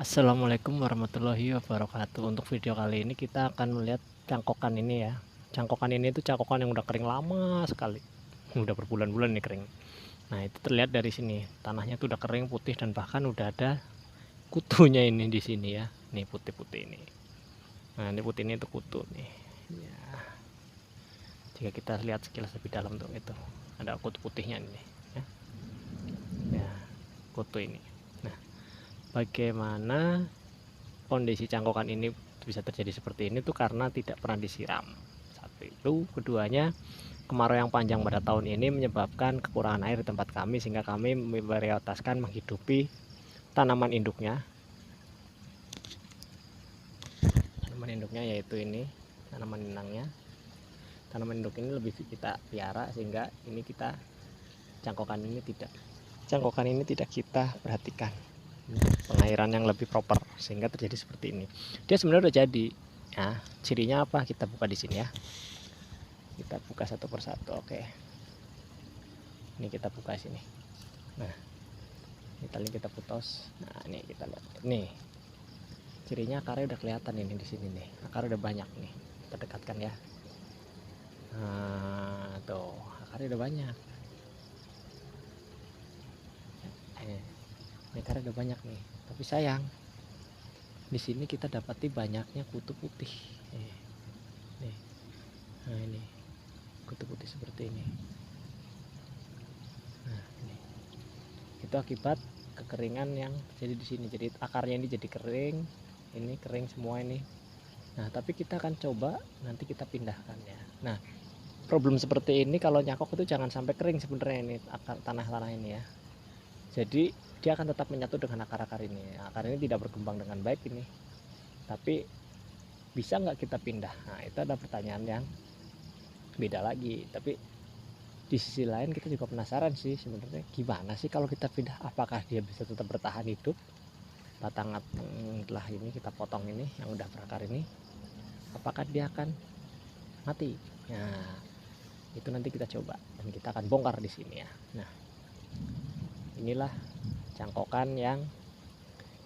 Assalamualaikum warahmatullahi wabarakatuh. Untuk video kali ini kita akan melihat cangkokan ini ya. Cangkokan ini itu cangkokan yang udah kering lama sekali. Udah berbulan-bulan nih kering. Nah, itu terlihat dari sini. Tanahnya tuh udah kering putih dan bahkan udah ada kutunya ini di sini ya. Nih putih-putih ini. Nah, ini putih ini tuh kutu nih. Ya, jika kita lihat sekilas lebih dalam tuh itu ada kutu putihnya ini ya. Ya, kutu ini. Nah, bagaimana kondisi cangkokan ini bisa terjadi seperti ini tuh karena tidak pernah disiram. Satu itu, keduanya kemarau yang panjang pada tahun ini menyebabkan kekurangan air di tempat kami sehingga kami memprioritaskan menghidupi tanaman induknya. Tanaman induknya yaitu ini, tanaman inangnya. Tanaman induk ini lebih kita piara sehingga ini kita cangkokan ini tidak kita perhatikan pengairan yang lebih proper sehingga terjadi seperti ini. Dia sebenarnya udah jadi. Nah, cirinya apa? Kita buka di sini ya. Kita buka satu persatu. Oke. Ini kita buka sini. Nah, ini tali kita putus. Nah, ini kita lihat. Nih. Cirinya akarnya udah kelihatan ini di sini nih. Akar udah banyak nih. Kita dekatkan ya. Nah, tuh, akarnya udah banyak. Ini akarnya udah banyak nih. Tapi sayang, di sini kita dapati banyaknya kutu putih. Nih. Nah, ini kutu putih seperti ini. Nah, ini itu akibat kekeringan yang terjadi di sini. Jadi akarnya ini jadi kering, ini kering semua ini. Nah, tapi kita akan coba nanti kita pindahkan ya. Nah, problem seperti ini kalau nyangkok itu jangan sampai kering sebenarnya ini akar tanah-tanah ini ya. Jadi dia akan tetap menyatu dengan akar-akar ini. Akar ini tidak berkembang dengan baik ini. Tapi bisa nggak kita pindah? Nah, itu ada pertanyaan yang beda lagi. Tapi di sisi lain kita juga penasaran sih sebenarnya gimana sih kalau kita pindah, apakah dia bisa tetap bertahan hidup batang telah ini kita potong ini yang udah berakar ini, apakah dia akan mati? Nah, itu nanti kita coba dan kita akan bongkar di sini ya. Nah, inilah cangkokan yang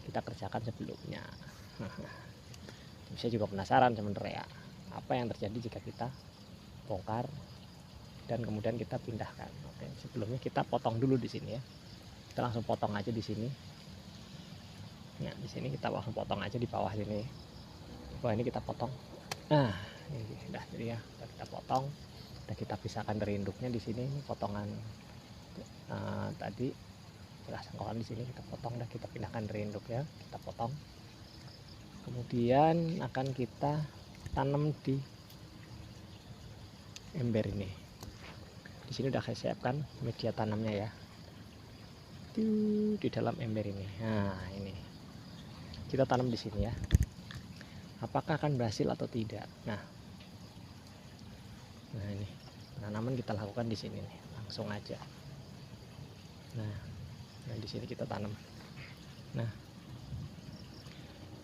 kita kerjakan sebelumnya. Saya juga penasaran sebenarnya apa yang terjadi jika kita bongkar dan kemudian kita pindahkan. Oke, sebelumnya kita potong dulu di sini ya. Kita langsung potong aja di sini. Nah, di sini kita langsung potong aja di bawah sini. Wah, ini kita potong. Nah, ini udah jadi ya. Udah kita potong. Udah kita pisahkan dari induknya di sini. Ini potongan tadi setelah cangkokan di sini kita potong, dah kita pindahkan dari induk ya. Kita potong. Kemudian akan kita tanam di ember ini. Di sini udah saya siapkan media tanamnya ya. Di dalam ember ini. Nah, ini. Kita tanam di sini ya. Apakah akan berhasil atau tidak? Nah, ini. Penanaman kita lakukan di sini nih. Langsung aja. Nah, di sini kita tanam. Nah,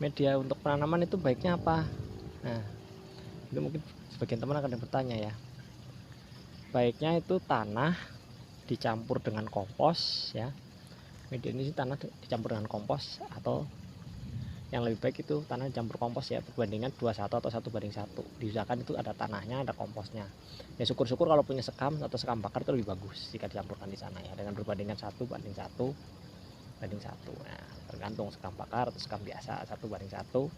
media untuk penanaman itu baiknya apa? Nah, itu mungkin sebagian teman akan bertanya ya. Baiknya itu tanah dicampur dengan kompos ya. Media ini sih tanah dicampur dengan kompos, atau yang lebih baik itu tanah dicampur kompos ya, perbandingan 21 atau 1:1. Diusahakan itu ada tanahnya, ada komposnya. Ya syukur-syukur kalau punya sekam atau sekam bakar itu lebih bagus jika dicampurkan di sana ya, dengan perbandingan 1:1. Nah, tergantung sekam bakar atau sekam biasa, 1:1.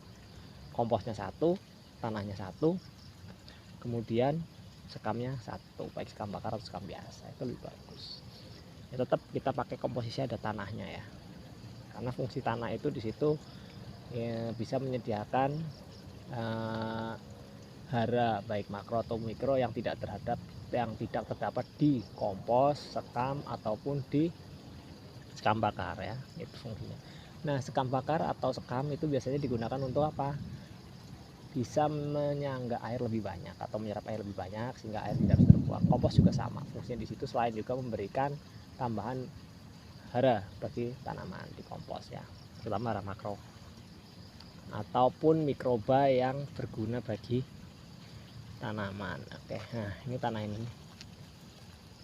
Komposnya 1, tanahnya 1, kemudian sekamnya 1, baik sekam bakar atau sekam biasa, itu lebih bagus. Ya, tetap kita pakai komposisi ada tanahnya ya, karena fungsi tanah itu di situ ya, bisa menyediakan hara baik makro atau mikro yang tidak terdapat di kompos, sekam ataupun di sekam bakar ya, itu fungsinya. Nah, sekam bakar atau sekam itu biasanya digunakan untuk apa? Bisa menyangga air lebih banyak atau menyerap air lebih banyak sehingga air tidak bisa terbuang. Kompos juga sama, fungsinya di situ selain juga memberikan tambahan hara bagi tanaman di kompos ya, terutama hara makro ataupun mikroba yang berguna bagi tanaman. Oke, nah ini tanah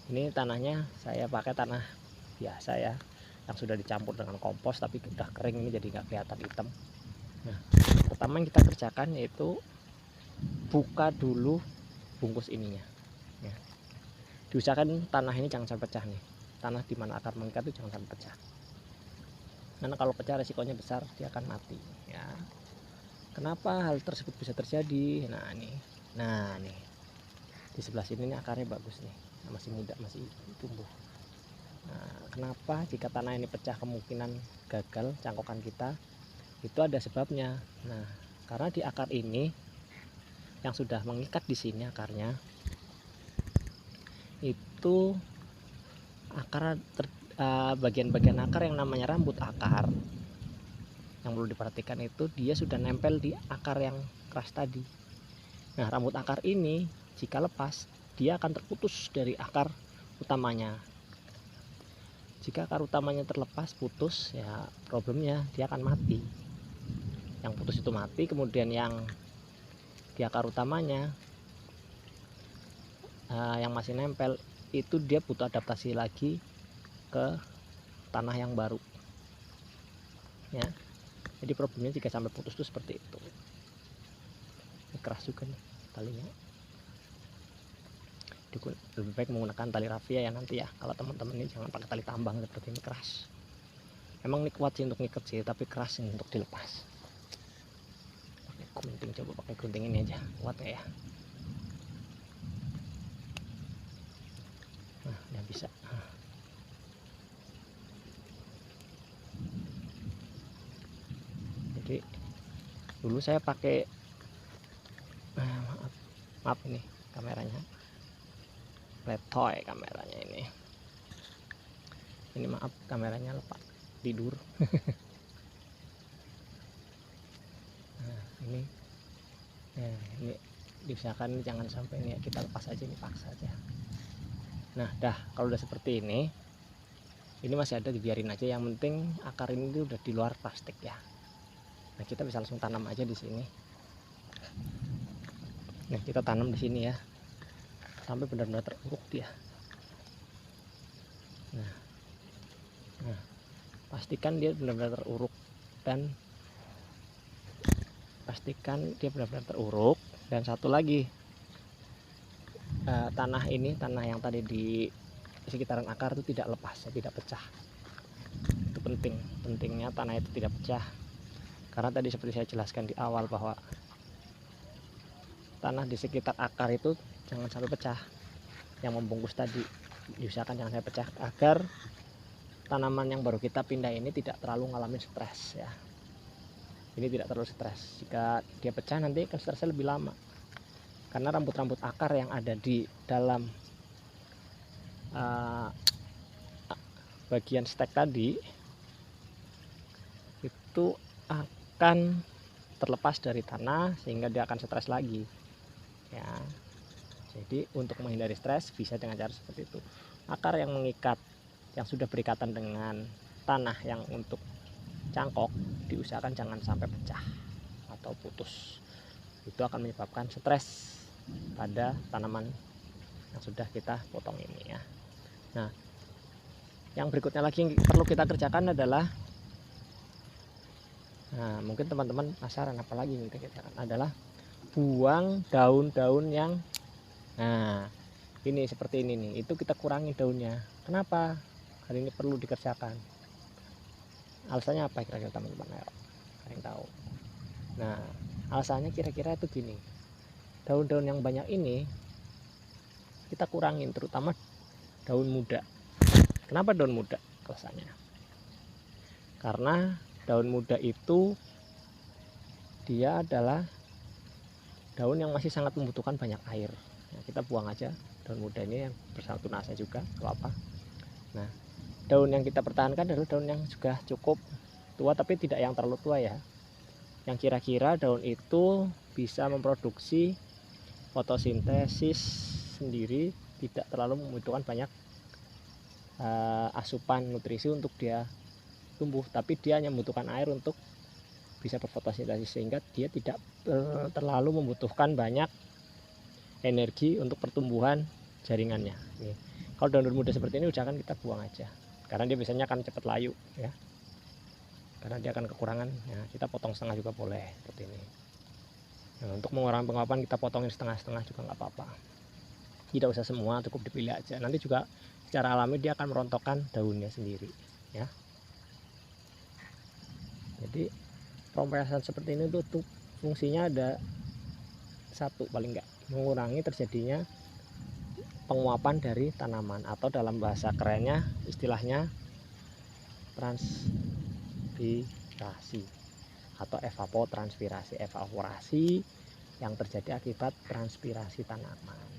ini tanahnya saya pakai tanah biasa ya, yang sudah dicampur dengan kompos tapi udah kering, ini jadi nggak kelihatan hitam. Nah, pertama yang kita kerjakan yaitu buka dulu bungkus ininya ya. Diusahakan tanah ini jangan sampai pecah nih, tanah di mana akar mengikat itu jangan sampai pecah, karena kalau pecah resikonya besar, dia akan mati ya. Kenapa hal tersebut bisa terjadi? Nah nih di sebelah sini nih akarnya bagus nih, masih muda, masih tumbuh. Nah, kenapa jika tanah ini pecah kemungkinan gagal cangkokan kita? Itu ada sebabnya. Nah, karena di akar ini yang sudah mengikat di sini akarnya itu bagian-bagian akar yang namanya rambut akar, yang perlu diperhatikan itu dia sudah nempel di akar yang keras tadi. Nah, rambut akar ini jika lepas dia akan terputus dari akar utamanya. Jika akar utamanya terlepas, putus, ya problemnya dia akan mati. Yang putus itu mati, kemudian yang di akar utamanya yang masih nempel itu dia butuh adaptasi lagi ke tanah yang baru ya. Jadi problemnya jika sampai putus itu seperti itu. Ini keras juga nih talinya, lebih baik menggunakan tali rafia ya nanti ya. Kalau teman-teman ini jangan pakai tali tambang seperti ini, keras. Emang ini kuat sih untuk ngikat sih, tapi keras sih untuk dilepas. Pakai gunting, coba pakai gunting ini aja, kuat nggak ya? Nah, udah bisa. Jadi dulu saya pakai maaf ini kameranya, letoy kameranya ini maaf kameranya lepas tidur. Nah, ini diusahakan jangan sampai ini ya, kita lepas aja, ini paksa aja. Nah, kalau udah seperti ini masih ada, dibiarin aja, yang penting akar ini udah di luar plastik ya. Nah, kita bisa langsung tanam aja di sini. Nah, kita tanam di sini ya sampai benar-benar teruruk dia. Nah, pastikan dia benar-benar teruruk, dan dan satu lagi, tanah yang tadi di sekitaran akar itu tidak lepas, tidak pecah. Itu pentingnya tanah itu tidak pecah, karena tadi seperti saya jelaskan di awal bahwa tanah di sekitar akar itu jangan sampai pecah. Yang membungkus tadi diusahakan jangan sampai pecah, agar tanaman yang baru kita pindah ini tidak terlalu ngalamin stres ya. Ini tidak terlalu stres. Jika dia pecah nanti kan stresnya lebih lama, karena rambut-rambut akar yang ada di dalam bagian stek tadi itu akan terlepas dari tanah, sehingga dia akan stres lagi ya. Jadi untuk menghindari stres bisa dengan cara seperti itu. Akar yang mengikat, yang sudah berikatan dengan tanah yang untuk cangkok, diusahakan jangan sampai pecah atau putus. Itu akan menyebabkan stres pada tanaman yang sudah kita potong ini ya. Nah, yang berikutnya lagi yang perlu kita kerjakan adalah, mungkin teman-teman penasaran apalagi yang kita kerjakan adalah buang daun-daun yang ini seperti ini nih, itu kita kurangi daunnya. Kenapa hal ini perlu dikerjakan? Alasannya apa kira-kira teman-teman? Ayo, ada yang tahu? Nah, alasannya kira-kira itu gini, daun-daun yang banyak ini kita kurangin, terutama daun muda. Kenapa daun muda? Alasannya karena daun muda itu dia adalah daun yang masih sangat membutuhkan banyak air. Nah, kita buang aja daun muda ini yang bersama tunasnya juga, kalau apa. Nah, daun yang kita pertahankan adalah daun yang juga cukup tua, tapi tidak yang terlalu tua ya, yang kira-kira daun itu bisa memproduksi fotosintesis sendiri, tidak terlalu membutuhkan banyak asupan nutrisi untuk dia tumbuh, tapi dia hanya membutuhkan air untuk bisa berfotosintesis, sehingga dia tidak terlalu membutuhkan banyak energi untuk pertumbuhan jaringannya. Nih, kalau daun muda seperti ini usahakan kita buang aja, karena dia biasanya akan cepat layu ya, karena dia akan kekurangan ya. Kita potong setengah juga boleh seperti ini. Nah, untuk mengurangi penguapan kita potongin setengah-setengah juga nggak apa-apa, tidak usah semua, cukup dipilih aja. Nanti juga secara alami dia akan merontokkan daunnya sendiri ya. Jadi pemerasan seperti ini tuh fungsinya ada satu, paling enggak mengurangi terjadinya penguapan dari tanaman, atau dalam bahasa kerennya istilahnya transpirasi atau evapotranspirasi, evaporasi yang terjadi akibat transpirasi tanaman.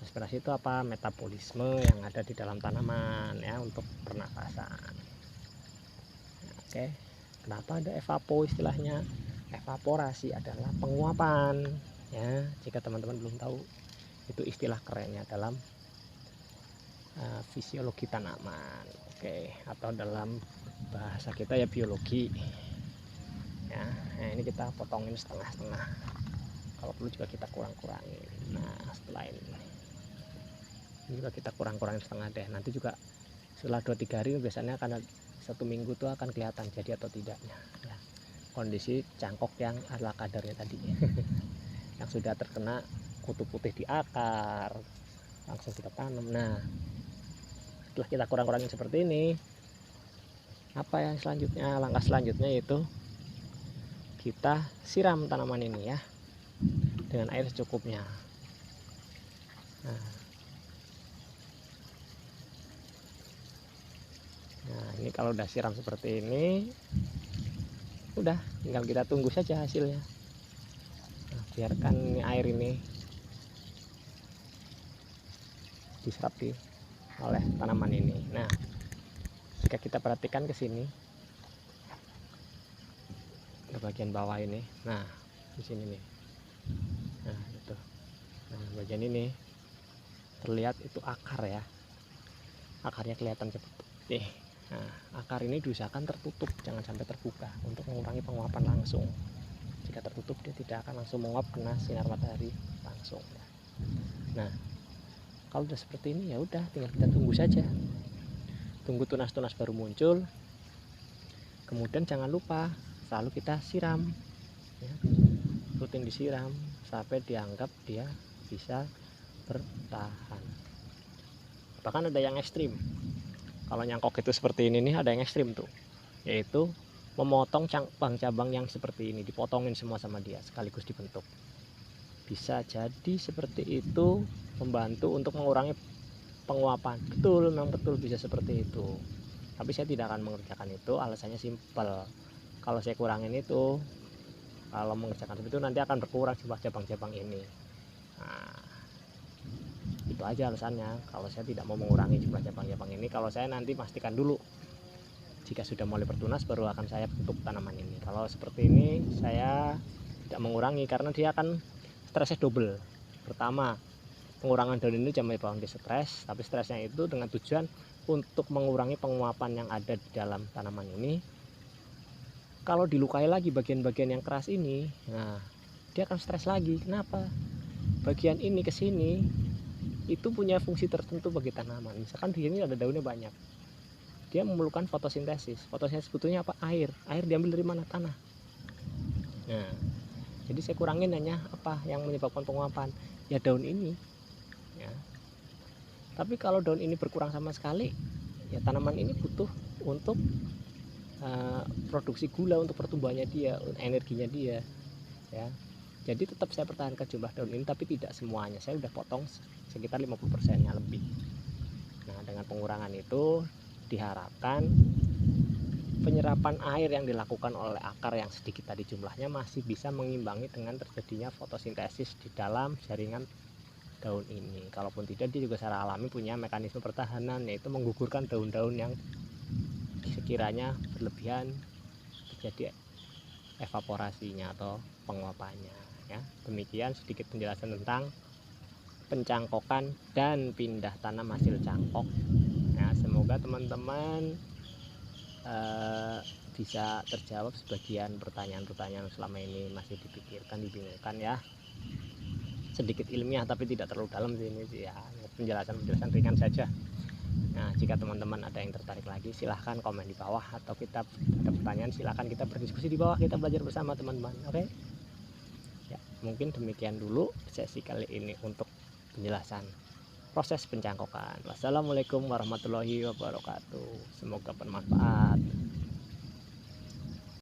Transpirasi itu apa? Metabolisme yang ada di dalam tanaman ya, untuk pernafasan. Oke, kenapa ada evapo istilahnya? Evaporasi adalah penguapan ya, jika teman-teman belum tahu, itu istilah kerennya dalam fisiologi tanaman. Oke, atau dalam bahasa kita ya biologi ya. Nah, ini kita potongin setengah-setengah, kalau perlu juga kita kurang-kurangin. Nah, setelah ini juga kita kurang-kurangin setengah deh. Nanti juga setelah 2-3 hari biasanya akan 1 minggu tuh akan kelihatan jadi atau tidaknya ya, kondisi cangkok yang ala kadarnya tadi yang sudah terkena kutu putih di akar langsung kita tanam. Nah, setelah kita kurang-kurangin seperti ini, apa yang selanjutnya, langkah selanjutnya yaitu kita siram tanaman ini ya dengan air secukupnya. Nah, ini kalau udah siram seperti ini, udah tinggal kita tunggu saja hasilnya. Nah, biarkan ini air ini diserap oleh tanaman ini. Nah, jika kita perhatikan ke sini, ke bagian bawah ini, nah di sini nih, nah itu, nah bagian ini terlihat itu akar ya, akarnya kelihatan seperti ini. Nah, akar ini diusahakan tertutup, jangan sampai terbuka untuk mengurangi penguapan langsung. Jika tertutup dia tidak akan langsung menguap kena sinar matahari langsung. Nah, kalau udah seperti ini ya udah tinggal kita tunggu saja. Tunggu tunas-tunas baru muncul. Kemudian jangan lupa selalu kita siram ya. Rutin disiram sampai dianggap dia bisa bertahan. Bahkan ada yang ekstrim. Kalau nyangkok itu seperti ini nih, ada yang ekstrim tuh, yaitu memotong cabang-cabang yang seperti ini, dipotongin semua sama dia sekaligus dibentuk. Bisa jadi seperti itu membantu untuk mengurangi penguapan. Betul, memang betul bisa seperti itu. Tapi saya tidak akan mengerjakan itu, alasannya simpel. Kalau saya kurangin itu, kalau mengerjakan seperti itu nanti akan berkurang jumlah cabang-cabang ini. Nah, itu aja alasannya. Kalau saya tidak mau mengurangi jumlah cabang-cabang ini, kalau saya nanti pastikan dulu jika sudah mulai bertunas baru akan saya bentuk tanaman ini. Kalau seperti ini saya tidak mengurangi karena dia akan stresnya double. Pertama, pengurangan daun ini jangan menyebabkan dia stres, tapi stresnya itu dengan tujuan untuk mengurangi penguapan yang ada di dalam tanaman ini. Kalau dilukai lagi bagian-bagian yang keras ini, nah dia akan stres lagi. Kenapa? Bagian ini ke sini itu punya fungsi tertentu bagi tanaman. Misalkan di sini ada daunnya banyak, dia memerlukan fotosintesis. Fotosintesis sebetulnya apa? Air. Air diambil dari mana? Tanah. Nah, jadi saya kurangin hanya apa yang menyebabkan penguapan, ya daun ini ya. Tapi kalau daun ini berkurang sama sekali, ya tanaman ini butuh untuk produksi gula untuk pertumbuhannya dia, energinya dia ya. Jadi tetap saya pertahankan jumlah daun ini, tapi tidak semuanya. Saya udah potong sekitar 50%-nya lebih. Nah, dengan pengurangan itu diharapkan penyerapan air yang dilakukan oleh akar yang sedikit tadi jumlahnya masih bisa mengimbangi dengan terjadinya fotosintesis di dalam jaringan daun ini. Kalaupun tidak, dia juga secara alami punya mekanisme pertahanan, yaitu menggugurkan daun-daun yang sekiranya berlebihan terjadi evaporasinya atau penguapannya ya. Demikian sedikit penjelasan tentang pencangkokan dan pindah tanam hasil cangkok ya. Semoga teman-teman bisa terjawab sebagian pertanyaan-pertanyaan selama ini masih dipikirkan, dibingungkan ya. Sedikit ilmiah tapi tidak terlalu dalam sini ya, penjelasan ringan saja. Nah, jika teman-teman ada yang tertarik lagi, silahkan komen di bawah, atau kita ada pertanyaan, silahkan kita berdiskusi di bawah, kita belajar bersama teman-teman. Oke? Ya, mungkin demikian dulu sesi kali ini untuk penjelasan proses pencangkokan. Wassalamualaikum warahmatullahi wabarakatuh. Semoga bermanfaat.